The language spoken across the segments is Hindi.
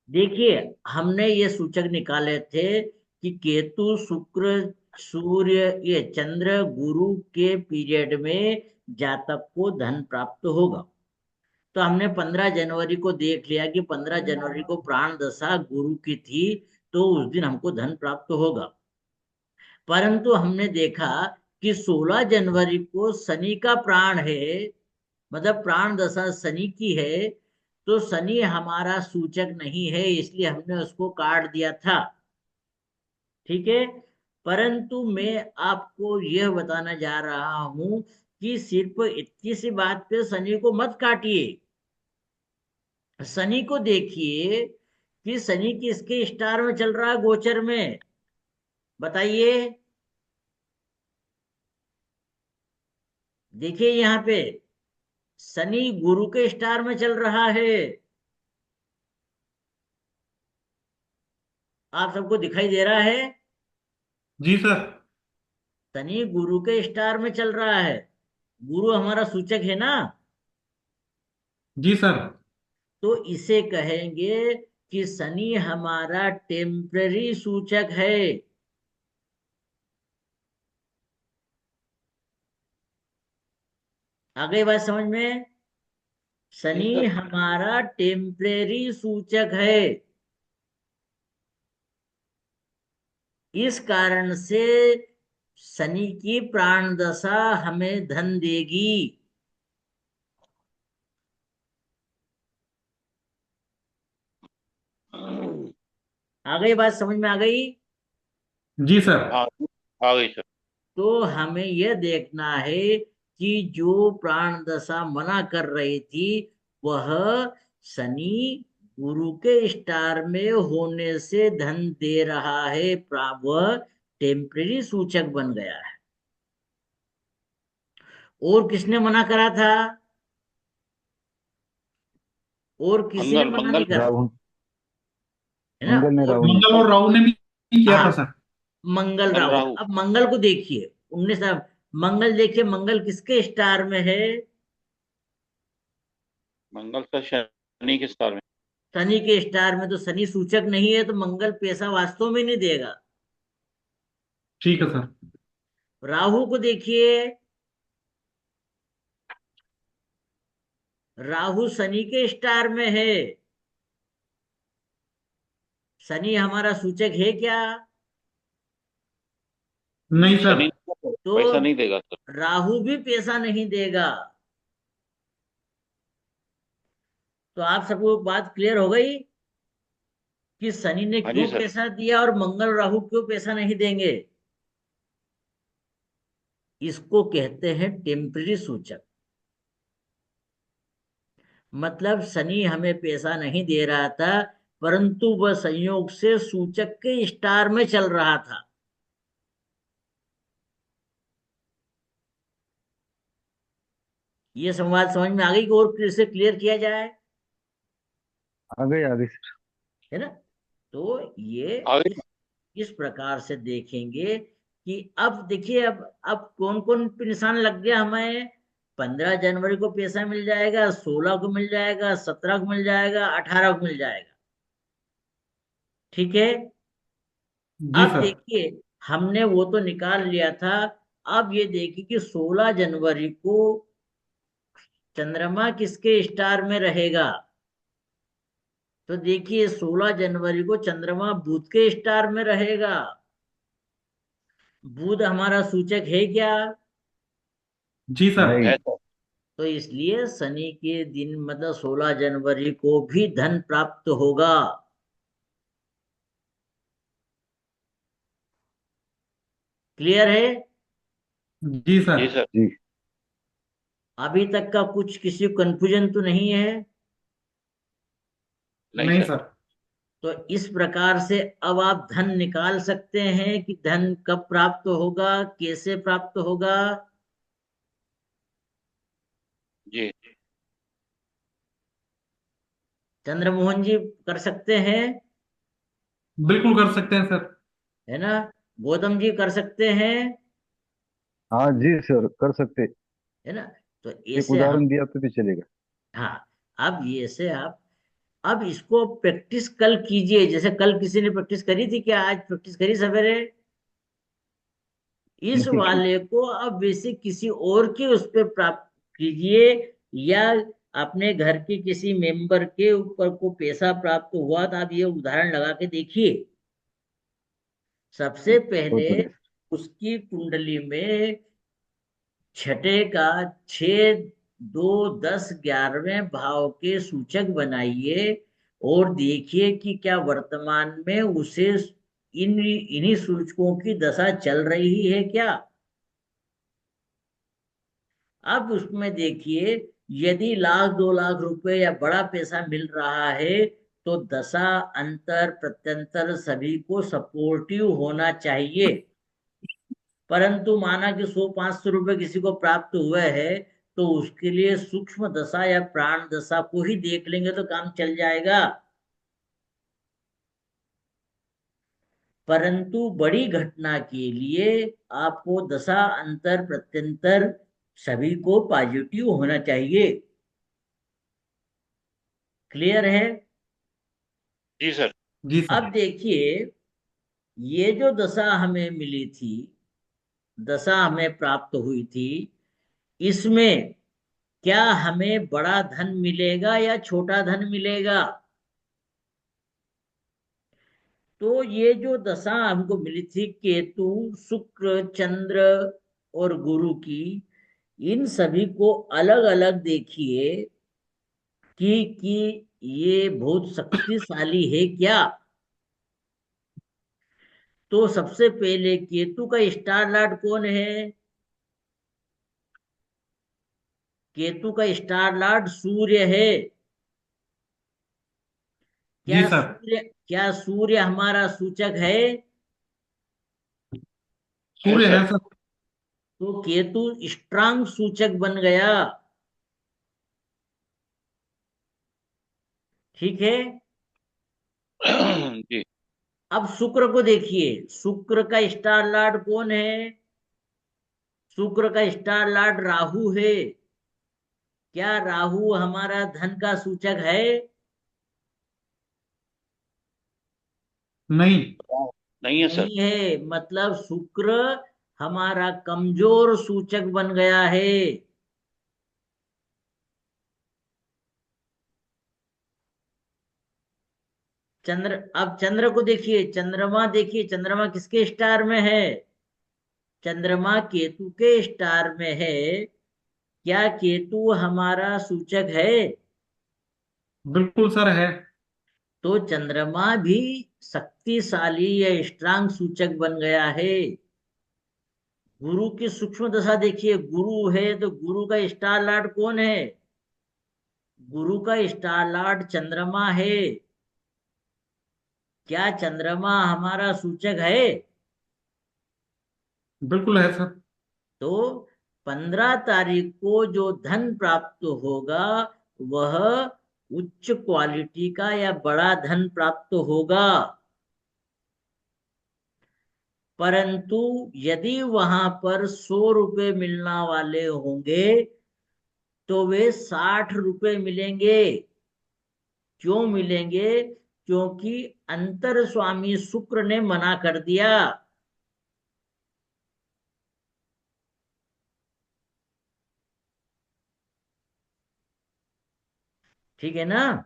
देखिए, हमने ये सूचक निकाले थे कि केतु, शुक्र, सूर्य, ये चंद्र, गुरु के पीरियड में जातक को धन प्राप्त होगा। तो हमने 15 जनवरी को देख लिया कि 15 जनवरी को प्राण दशा गुरु की थी, तो उस दिन हमको धन प्राप्त होगा। परंतु हमने देखा कि 16 जनवरी को शनि का प्राण है, मतलब प्राण दशा शनि की है, तो शनि हमारा सूचक नहीं है, इसलिए हमने उसको काट दिया था। ठीक है। परंतु मैं आपको यह बताना जा रहा हूं कि सिर्फ इतनी सी बात पे शनि को मत काटिए। शनि को देखिए कि शनि किसके स्टार में चल रहा है गोचर में, बताइए। देखिए यहाँ पे शनि गुरु के स्टार में चल रहा है। आप सबको दिखाई दे रहा है? जी सर। शनि गुरु के स्टार में चल रहा है। गुरु हमारा सूचक है ना। जी सर। तो इसे कहेंगे कि शनि हमारा टेम्पररी सूचक है। आ गई बात समझ में? जी शनि सर। हमारा टेम्परेरी सूचक है। इस कारण से शनि की प्राण दशा हमें धन देगी। आ गई बात समझ में? आ गई? जी सर। हाँ, आ गई सर। तो हमें यह देखना है कि जो प्राण दशा मना कर रही थी, वह शनि गुरु के स्टार में होने से धन दे रहा है। वह टेम्परेरी सूचक बन गया है। और किसने मना करा था? और किसी ने मंगल मना मंगल नहीं करा, राहु। है ना? मंगल ने और राहु ने। मंगल और राहु ने भी किया था हाँ, सर। मंगल मंगल राहु। राहु। अब मंगल को देखिए, 19। मंगल देखिए, मंगल किसके स्टार में है? मंगल सर शनि के स्टार में। शनि के स्टार में। तो शनि सूचक नहीं है, तो मंगल पैसा वास्तव में नहीं देगा। ठीक है सर। राहु को देखिए, राहु शनि के स्टार में है। शनि हमारा सूचक है क्या? नहीं सर। शनि तो पैसा नहीं देगा सर। राहु भी पैसा नहीं देगा। तो आप सबको बात क्लियर हो गई कि शनि ने हाँ जी क्यों सर। पैसा दिया और मंगल राहु क्यों पैसा नहीं देंगे। इसको कहते हैं टेम्पररी सूचक। मतलब शनि हमें पैसा नहीं दे रहा था, परंतु वह संयोग से सूचक के स्टार में चल रहा था। ये संवाद समझ में आ गई कि और फिर से क्लियर किया जाए? आ गई सर। है ना? तो ये आ गई। इस प्रकार से देखेंगे कि अब देखिए, अब कौन कौन पे निशान लग गया हमें। 15 जनवरी को पैसा मिल जाएगा, 16 को मिल जाएगा, 17 को मिल जाएगा, 18 को मिल जाएगा। ठीक है। जी अब सर। देखिए, हमने वो तो निकाल लिया था। अब ये देखिए कि 16 जनवरी को चंद्रमा किसके स्टार में रहेगा। तो देखिए, 16 जनवरी को चंद्रमा बुध के स्टार में रहेगा। बुध हमारा सूचक है क्या? जी सर। नहीं। है सर। तो इसलिए शनि के दिन, मतलब 16 जनवरी को भी धन प्राप्त होगा। क्लियर है? जी सर। जी सर। जी। अभी तक का कुछ किसी को कंफ्यूजन तो नहीं है? नहीं नहीं सर। सर। तो इस प्रकार से अब आप धन निकाल सकते हैं कि धन कब प्राप्त होगा, कैसे प्राप्त होगा। जी। चंद्रमोहन जी कर सकते हैं? बिल्कुल कर सकते हैं सर। है ना? गौतम जी कर सकते हैं? हाँ जी सर, कर सकते। है ना? तो एक ऐसे हम, उदाहरण दिया तो भी चलेगा। हाँ, अब ये से आप अब इसको प्रैक्टिस कल कीजिए, जैसे कल किसी ने प्रैक्टिस करी थी क्या? आज प्रैक्टिस करी सवेरे? इस नहीं की। वाले को अब वैसे किसी और के उस पर प्राप्त कीजिए, या अपने घर के किसी मेंबर के ऊपर को पैसा प्राप्त हुआ तो आप ये उदाहरण लगा के देखिए। सबसे बहुत पहले बढ़िया। उसकी कुंडली में छठे का 6, 2, 10, 11वें भाव के सूचक बनाइए, और देखिए कि क्या वर्तमान में उसे इन्हीं सूचकों की दशा चल रही है क्या। अब उसमें देखिए, यदि 1 लाख 2 लाख रुपए या बड़ा पैसा मिल रहा है तो दशा अंतर प्रत्यंतर सभी को सपोर्टिव होना चाहिए। परंतु माना कि 100 500 रुपए किसी को प्राप्त हुए हैं, तो उसके लिए सूक्ष्म दशा या प्राण दशा को ही देख लेंगे तो काम चल जाएगा। परंतु बड़ी घटना के लिए आपको दशा अंतर प्रत्यंतर सभी को पॉजिटिव होना चाहिए। क्लियर है? जी सर। जी अब सर। देखिए, ये जो दशा हमें मिली थी, दशा हमें प्राप्त हुई थी, इसमें क्या हमें बड़ा धन मिलेगा या छोटा धन मिलेगा? तो ये जो दशा हमको मिली थी केतु, शुक्र, चंद्र और गुरु की, इन सभी को अलग अलग देखिए कि ये बहुत शक्तिशाली है क्या। तो सबसे पहले केतु का स्टार लॉर्ड कौन है? केतु का स्टार लॉर्ड सूर्य है। जी क्या सर। सूर्य क्या सूर्य हमारा सूचक है? है सूर्य सर। है सर। तो केतु स्ट्रांग सूचक बन गया। ठीक है। जी। अब शुक्र को देखिए, शुक्र का स्टार लॉर्ड कौन है? शुक्र का स्टार लॉर्ड राहु है। क्या राहु हमारा धन का सूचक है? नहीं। नहीं है सर। नहीं है, मतलब शुक्र हमारा कमजोर सूचक बन गया है। अब चंद्र को देखिए, चंद्रमा देखिए, चंद्रमा किसके स्टार में है? चंद्रमा केतु के स्टार में है। क्या केतु हमारा सूचक है? बिल्कुल सर है। तो चंद्रमा भी शक्तिशाली या स्ट्रांग सूचक बन गया है। गुरु की सूक्ष्म दशा देखिए, गुरु है तो गुरु का स्टार लॉर्ड कौन है? गुरु का स्टार लॉर्ड चंद्रमा है। क्या चंद्रमा हमारा सूचक है? बिल्कुल है सर। तो 15 तारीख को जो धन प्राप्त होगा वह उच्च क्वालिटी का या बड़ा धन प्राप्त होगा। परंतु यदि वहां पर 100 रुपए मिलना वाले होंगे तो वे 60 रुपए मिलेंगे। क्यों मिलेंगे? क्योंकि अंतर स्वामी शुक्र ने मना कर दिया। ठीक है ना?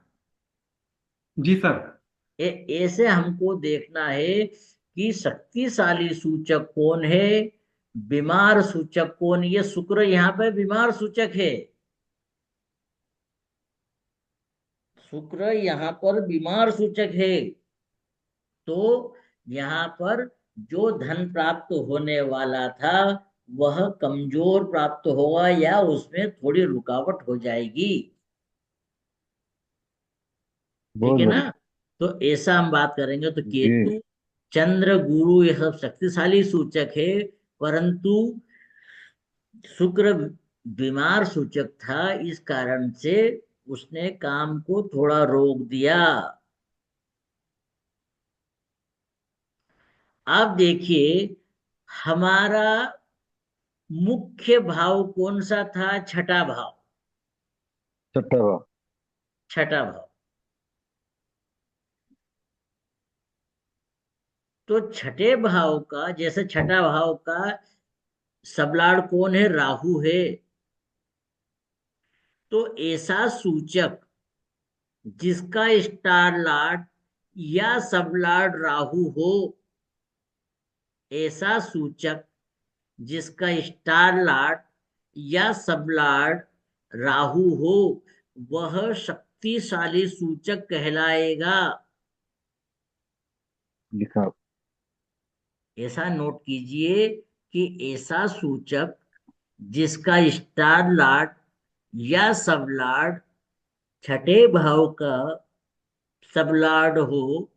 जी सर। ऐसे हमको देखना है कि शक्तिशाली सूचक कौन है, बीमार सूचक कौन। ये शुक्र यहाँ पे बीमार सूचक है। शुक्र यहाँ पर बीमार सूचक है। तो यहाँ पर जो धन प्राप्त होने वाला था वह कमजोर प्राप्त होगा या उसमें थोड़ी रुकावट हो जाएगी। ठीक बहुत है ना? बढ़िया। तो ऐसा हम बात करेंगे तो जी। केतु, चंद्र, गुरु ये सब शक्तिशाली सूचक है। परंतु शुक्र बीमार सूचक था, इस कारण से उसने काम को थोड़ा रोक दिया। आप देखिए, हमारा मुख्य भाव कौन सा था? छठा भाव। छठा भाव। छठा भाव। तो छठे भाव का, जैसे छठा भाव का सबलाड़ कौन है? राहु है। तो ऐसा सूचक जिसका स्टार लॉर्ड या सबलॉर्ड राहु हो, ऐसा सूचक जिसका स्टार लॉर्ड या सबलॉर्ड राहु हो, वह शक्तिशाली सूचक कहलाएगा। जी साहब। ऐसा नोट कीजिए कि ऐसा सूचक जिसका स्टार लॉर्ड या सबलॉर्ड छठे भाव का सबलॉर्ड हो,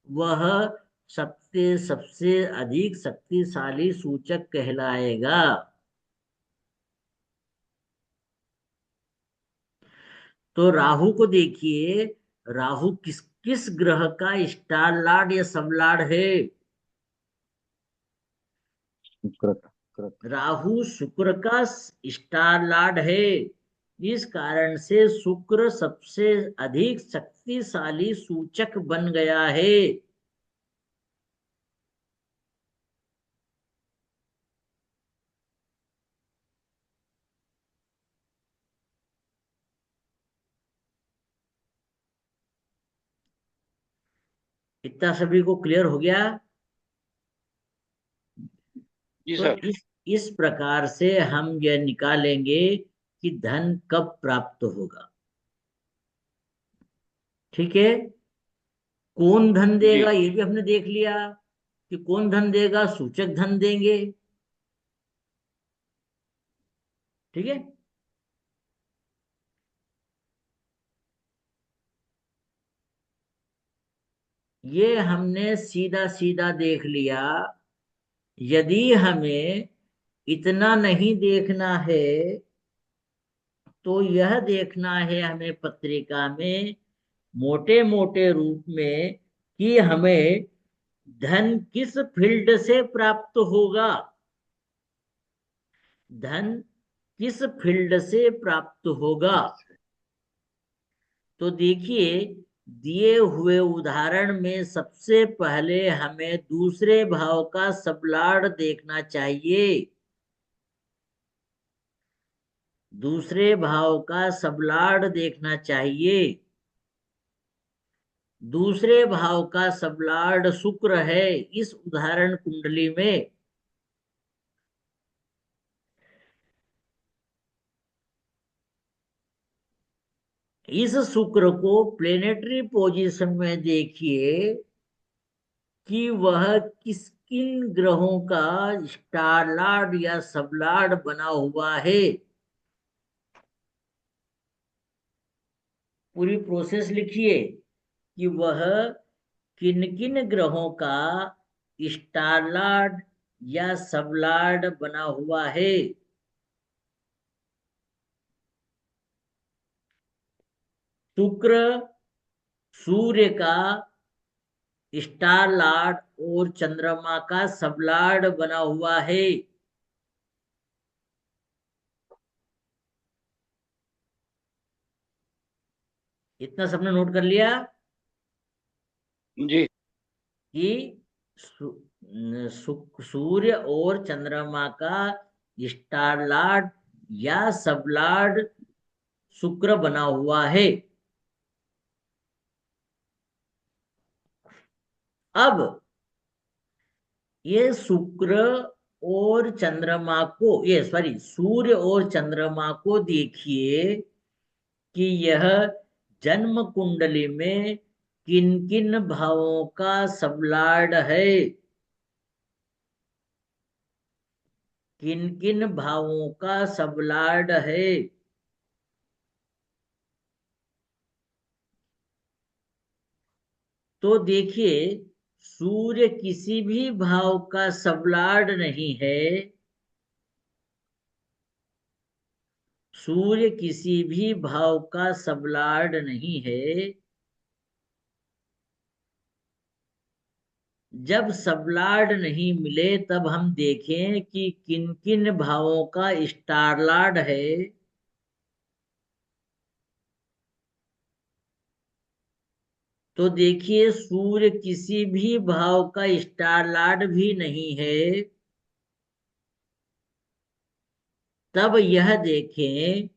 वह सबसे सबसे अधिक शक्तिशाली सूचक कहलाएगा। तो राहु को देखिए, राहु किस किस ग्रह का स्टार लॉर्ड या सबलॉर्ड है? शुक्र का। शुक्र का। राहु शुक्र का स्टार लॉर्ड है। इस कारण से शुक्र सबसे अधिक शक्तिशाली सूचक बन गया है। इतना सभी को क्लियर हो गया? जी तो सर। इस प्रकार से हम यह निकालेंगे कि धन कब प्राप्त होगा। ठीक है। कौन धन जी देगा ये भी हमने देख लिया कि कौन धन देगा, सूचक धन देंगे। ठीक है। ये हमने सीधा सीधा देख लिया। यदि हमें इतना नहीं देखना है, तो यह देखना है हमें पत्रिका में मोटे मोटे रूप में कि हमें धन किस फील्ड से प्राप्त होगा। धन किस फील्ड से प्राप्त होगा। तो देखिए, दिए हुए उदाहरण में सबसे पहले हमें दूसरे भाव का सबलॉर्ड देखना चाहिए। दूसरे भाव का सबलॉर्ड देखना चाहिए। दूसरे भाव का सबलॉर्ड शुक्र है इस उदाहरण कुंडली में। इस शुक्र को प्लेनेटरी पोजीशन में देखिए कि वह किस किन ग्रहों का स्टार लॉर्ड या सबलॉर्ड बना हुआ है। पूरी प्रोसेस लिखिए कि वह किन किन ग्रहों का स्टार लॉर्ड या सबलॉर्ड बना हुआ है। शुक्र सूर्य का स्टार लॉर्ड और चंद्रमा का सबलॉर्ड बना हुआ है। इतना सबने नोट कर लिया जी कि सूर्य और चंद्रमा का स्टार लॉर्ड या सबलॉर्ड शुक्र बना हुआ है। अब ये शुक्र और चंद्रमा को, ये सॉरी, सूर्य और चंद्रमा को देखिए कि यह जन्म कुंडली में किन किन भावों का सबलॉर्ड है। किन किन भावों का सबलॉर्ड है। तो देखिए, सूर्य किसी भी भाव का सबलॉर्ड नहीं है। सूर्य किसी भी भाव का सबलॉर्ड नहीं है। जब सबलॉर्ड नहीं मिले तब हम देखें कि किन किन भावों का स्टार लॉर्ड है। तो देखिए, सूर्य किसी भी भाव का स्टार लॉर्ड भी नहीं है। तब यह देखें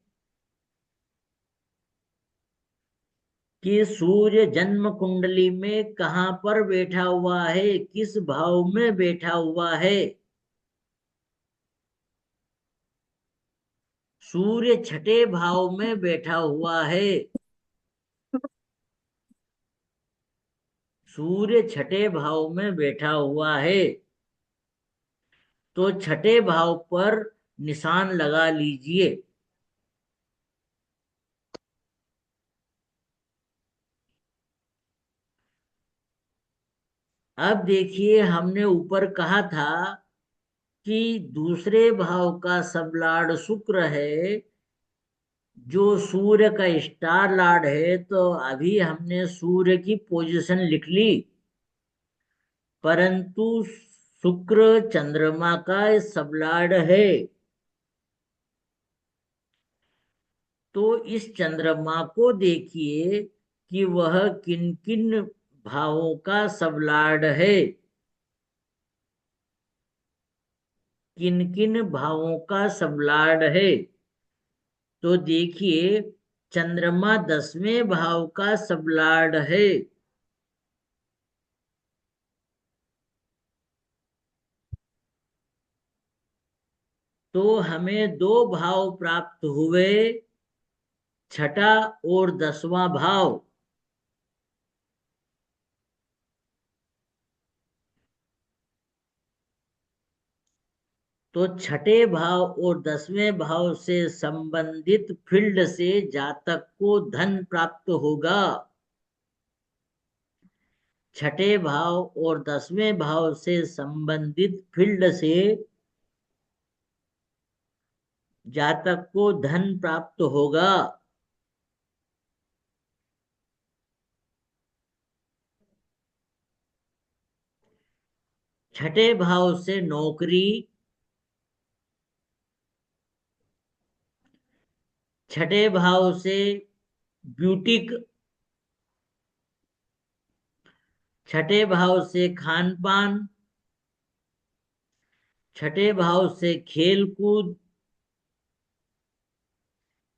कि सूर्य जन्म कुंडली में कहां पर बैठा हुआ है, किस भाव में बैठा हुआ है। सूर्य छठे भाव में बैठा हुआ है। सूर्य छठे भाव में बैठा हुआ है। तो छठे भाव पर निशान लगा लीजिए। अब देखिए, हमने ऊपर कहा था कि दूसरे भाव का सबलॉर्ड शुक्र है, जो सूर्य का स्टार लॉर्ड है। तो अभी हमने सूर्य की पोजीशन लिख ली, परंतु शुक्र चंद्रमा का सबलॉर्ड है। तो इस चंद्रमा को देखिए कि वह किन किन भावों का सबलॉर्ड है। किन किन भावों का सबलॉर्ड है। तो देखिए, चंद्रमा 10वें भाव का सबलॉर्ड है। तो हमें दो भाव प्राप्त हुए, छठा और 10वां भाव। तो छठे भाव और 10वें भाव से संबंधित फील्ड से जातक को धन प्राप्त होगा। छठे भाव और 10वें भाव से संबंधित फील्ड से जातक को धन प्राप्त होगा। छठे भाव से नौकरी, छठे भाव से ब्यूटिक, छठे भाव से खान पान, छठे भाव से खेल कूद,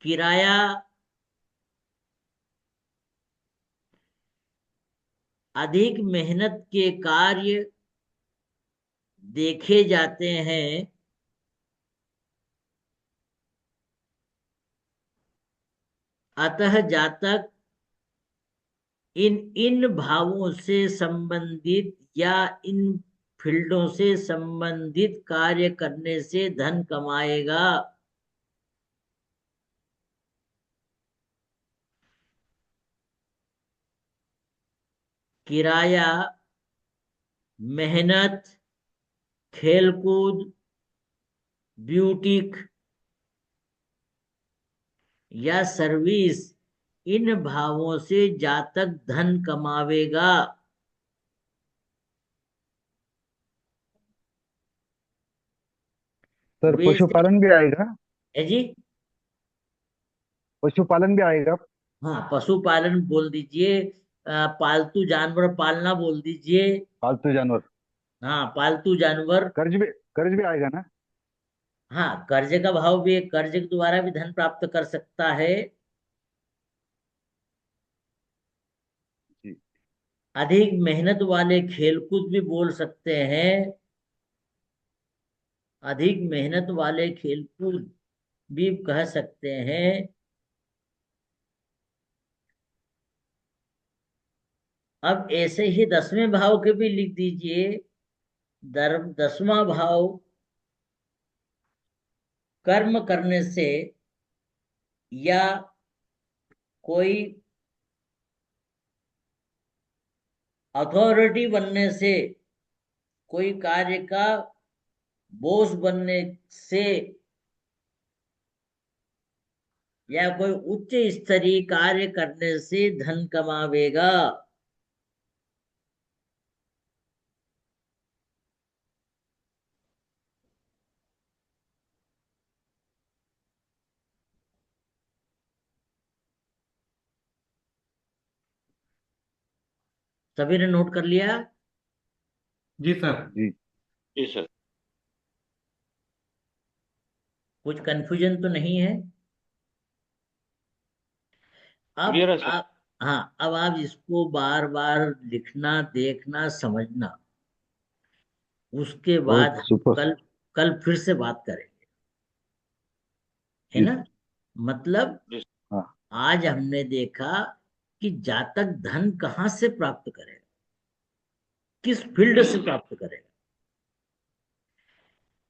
किराया, अधिक मेहनत के कार्य देखे जाते हैं। अतः जातक इन इन भावों से संबंधित या इन फील्डों से संबंधित कार्य करने से धन कमाएगा। किराया, मेहनत, खेलकूद, ब्यूटिक या सर्विस, इन भावों से जातक धन कमावेगा। सर वैसे पशुपालन भी आएगा। है जी। पशुपालन भी आएगा। हाँ, पशुपालन बोल दीजिए। पालतू जानवर पालना बोल दीजिए। पालतू जानवर। हाँ, पालतू जानवर। कर्ज भी आएगा ना। हाँ, कर्ज का भाव भी है, कर्ज के द्वारा भी धन प्राप्त कर सकता है। जी। अधिक मेहनत वाले खेलकूद भी बोल सकते हैं। अधिक मेहनत वाले खेलकूद भी कह सकते हैं। अब ऐसे ही 10वें भाव के भी लिख दीजिए। 10वां भाव कर्म करने से या कोई अथॉरिटी बनने से, कोई कार्य का बॉस बनने से, या कोई उच्च स्तरीय कार्य करने से धन कमावेगा। सभी ने नोट कर लिया? जी सर। जी। जी सर। कुछ कंफ्यूजन तो नहीं है? क्लियर अब है सर। आप, हाँ, अब आप इसको बार बार लिखना, देखना, समझना। उसके बाद ओके, हम सुपर। कल कल फिर से बात करेंगे, है जी। ना? मतलब जी हाँ। आज हमने देखा कि जातक धन कहाँ से प्राप्त करेगा, किस फील्ड से प्राप्त करेगा।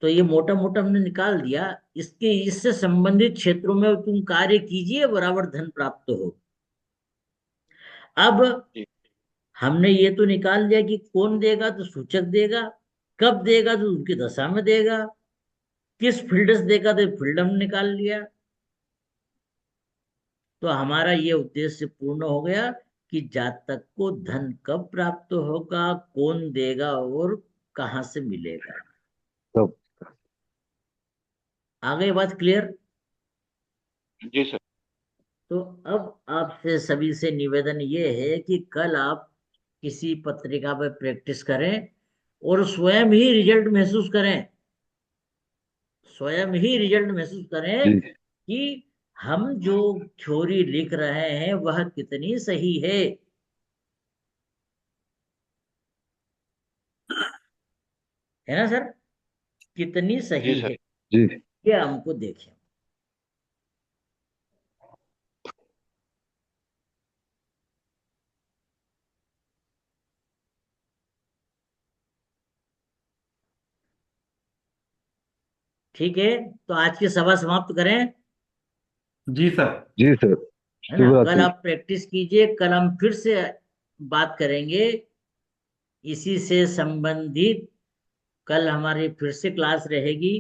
तो ये मोटा मोटा हमने निकाल दिया। इसके इससे संबंधित क्षेत्रों में तुम कार्य कीजिए, बराबर धन प्राप्त हो। अब जी हमने ये तो निकाल लिया कि कौन देगा, तो सूचक देगा। कब देगा, तो उनकी दशा में देगा। किस फील्ड से देगा, तो फील्ड हमने निकाल लिया। तो हमारा ये उद्देश्य पूर्ण हो गया कि जातक को धन कब प्राप्त होगा, कौन देगा और कहाँ से मिलेगा। तब। आगे बात क्लियर? जी सर। तो अब आपसे सभी से निवेदन ये है कि कल आप किसी पत्रिका पर प्रैक्टिस करें और स्वयं ही रिजल्ट महसूस करें। स्वयं ही रिजल्ट महसूस करें जी। कि हम जो थ्योरी लिख रहे हैं वह कितनी सही है। है ना सर? कितनी जी सही सर। है, जी। ये हमको देखें। ठीक है, तो आज की सभा समाप्त करें। जी सर। जी सर। है ना? शुभ कल रात्रि। आप प्रैक्टिस कीजिए, कल हम फिर से बात करेंगे इसी से संबंधित। कल हमारी फिर से क्लास रहेगी,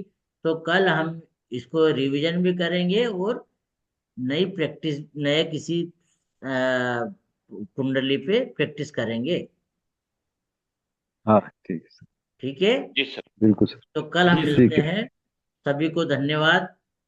तो कल हम इसको रिवीजन भी करेंगे और नई प्रैक्टिस, नए किसी कुंडली पे प्रैक्टिस करेंगे। हाँ, ठीक है सर। ठीक है, जी सर। तो कल हम जी सर। मिलते ठीक है। हैं। सभी को धन्यवाद।